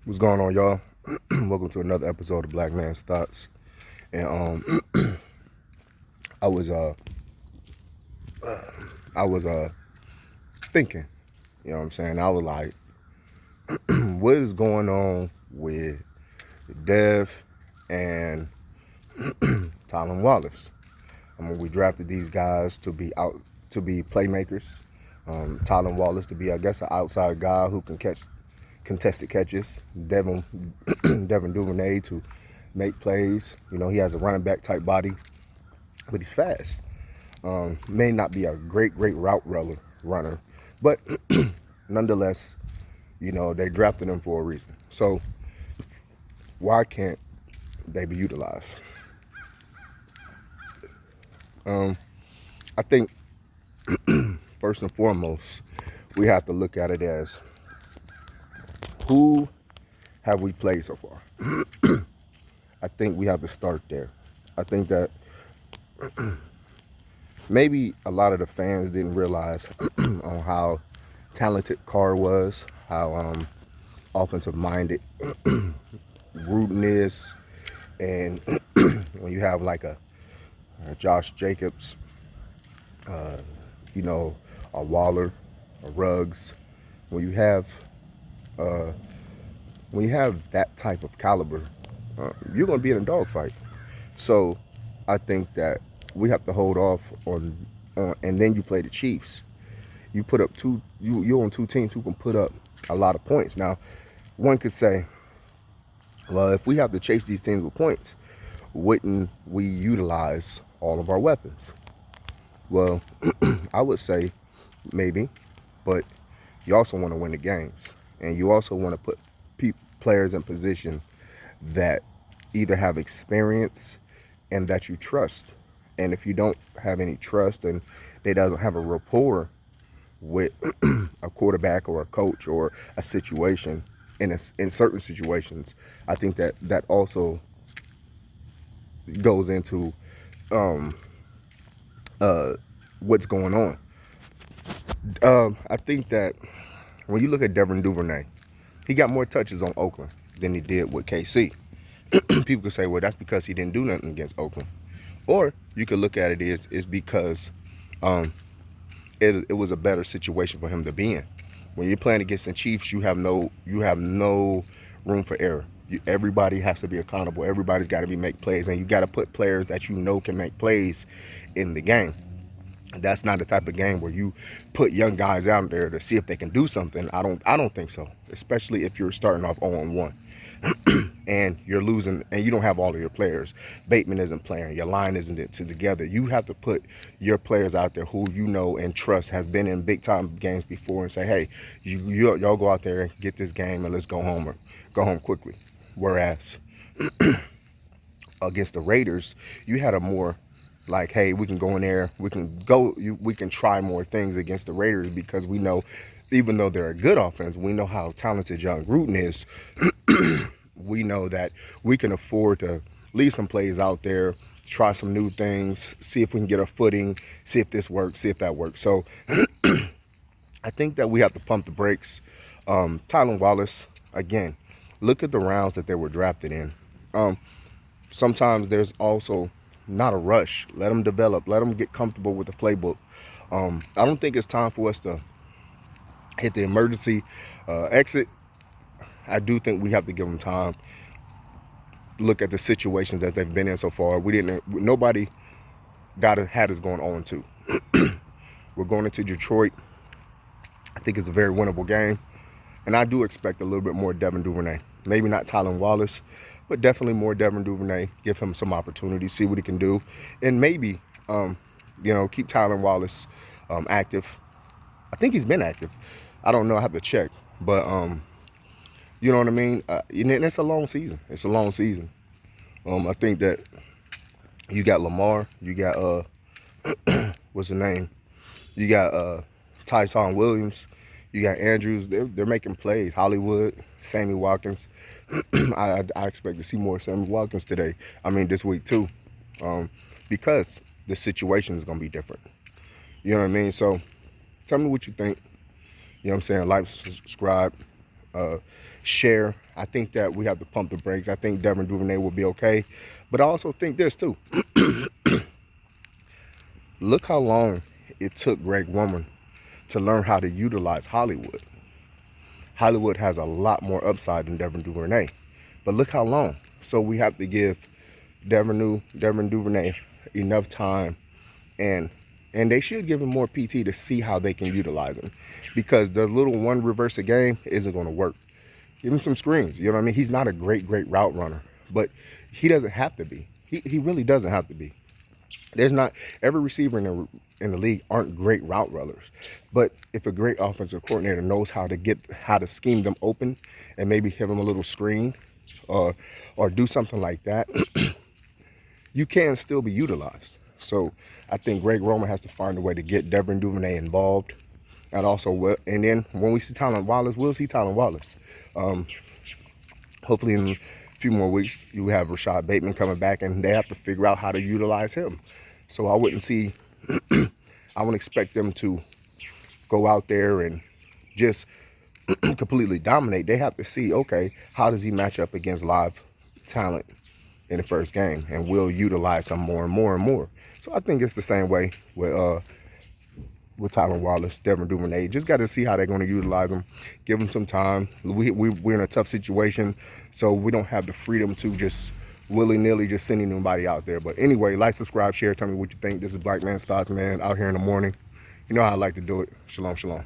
What's going on, y'all? Welcome to another episode of Black Man's Thoughts. And I was I was thinking, you know what I'm saying? I was like, what is going on with Dev and Tylan Wallace? I mean, we drafted these guys to be playmakers. Tylan Wallace to be, I guess, an outside guy who can catch contested catches. Devin Duvernay to make plays. You know, he has a running back type body, but he's fast. May not be a great route runner, but nonetheless, you know, they drafted him for a reason. So why can't they be utilized? I think first and foremost, we have to look at it as who have we played so far? I think we have to start there. I think that maybe a lot of the fans didn't realize on how talented Carr was, how offensive minded Gruden is, and when you have like a Josh Jacobs, you know, a Waller, a Ruggs, when you have that type of caliber, you're going to be in a dogfight. So I think that we have to hold off on and then you play the Chiefs. You put up you're on two teams who can put up a lot of points. Now, one could say, well, if we have to chase these teams with points, wouldn't we utilize all of our weapons? Well, I would say maybe, but you also want to win the games, and you also want to put players in position that either have experience and that you trust. And if you don't have any trust and they don't have a rapport with a quarterback or a coach or a situation, in certain situations, I think that also goes into what's going on. I think that when you look at Devin Duvernay, he got more touches on Oakland than he did with KC. People could say, well, that's because he didn't do nothing against Oakland. Or you could look at it as because it was a better situation for him to be in. When you're playing against the Chiefs, you have no room for error. Everybody has to be accountable. Everybody's got to make plays, and you got to put players that you know can make plays in the game. That's not the type of game where you put young guys out there to see if they can do something. I don't think so, especially if you're starting off 0-1 and you're losing and you don't have all of your players. Bateman isn't playing. Your line isn't together. You have to put your players out there who you know and trust has been in big time games before and say, hey, y'all go out there and get this game and let's go home or go home quickly. Whereas against the Raiders, you had a more like, hey, we can go in there, we can try more things against the Raiders because we know, even though they're a good offense, we know how talented John Gruden is. We know that we can afford to leave some plays out there, try some new things, see if we can get a footing, see if this works, see if that works. So I think that we have to pump the brakes. Tylan Wallace, again, look at the rounds that they were drafted in. Sometimes there's also not a rush. Let them develop. Let them get comfortable with the playbook. I don't think it's time for us to hit the emergency exit. I do think we have to give them time. Look at the situations that they've been in so far. Nobody had us going 0-2. We're going into Detroit. I think it's a very winnable game. And I do expect a little bit more Devin Duvernay. Maybe not Tylan Wallace, but definitely more Devin Duvernay. Give him some opportunity, see what he can do. And maybe, keep Tylan Wallace active. I think he's been active. I don't know. I have to check. But, you know what I mean? And it's a long season. I think that you got Lamar. You got, what's the name? You got Tyson Williams. You got Andrews. They're making plays. Hollywood, Sammy Watkins. I expect to see more Sammy Watkins today. I mean, this week too, because the situation is going to be different. You know what I mean? So tell me what you think. You know what I'm saying? Like, subscribe, share. I think that we have to pump the brakes. I think Devin Duvernay will be okay. But I also think this too. Look how long it took Greg Roman to learn how to utilize Hollywood. Hollywood has a lot more upside than Devin Duvernay. But look how long. So we have to give Devin Duvernay enough time, and they should give him more PT to see how they can utilize him, because the little one reverse a game isn't going to work. Give him some screens. You know what I mean? He's not a great route runner, but he doesn't have to be. He really doesn't have to be. There's not every receiver in the league aren't great route runners, but if a great offensive coordinator knows how to scheme them open and maybe give them a little screen, or do something like that, you can still be utilized. So I think Greg Roman has to find a way to get Devin Duvernay involved, and also, and then when we see Tylan Wallace, we'll see Tylan Wallace. Hopefully in a few more weeks, you have Rashad Bateman coming back, and they have to figure out how to utilize him. So I wouldn't expect them to go out there and just completely dominate. They have to see, okay, how does he match up against live talent in the first game, and we'll utilize him more and more and more. So I think it's the same way with Tylan Wallace, Devin Duvernay. Just got to see how they're going to utilize him. Give him some time. We're in a tough situation, so we don't have the freedom to just willy-nilly just sending anybody out there. But anyway, like, subscribe, share, tell me what you think. This is Black Man's Thoughts, man, out here in the morning. You know how I like to do it. Shalom, shalom.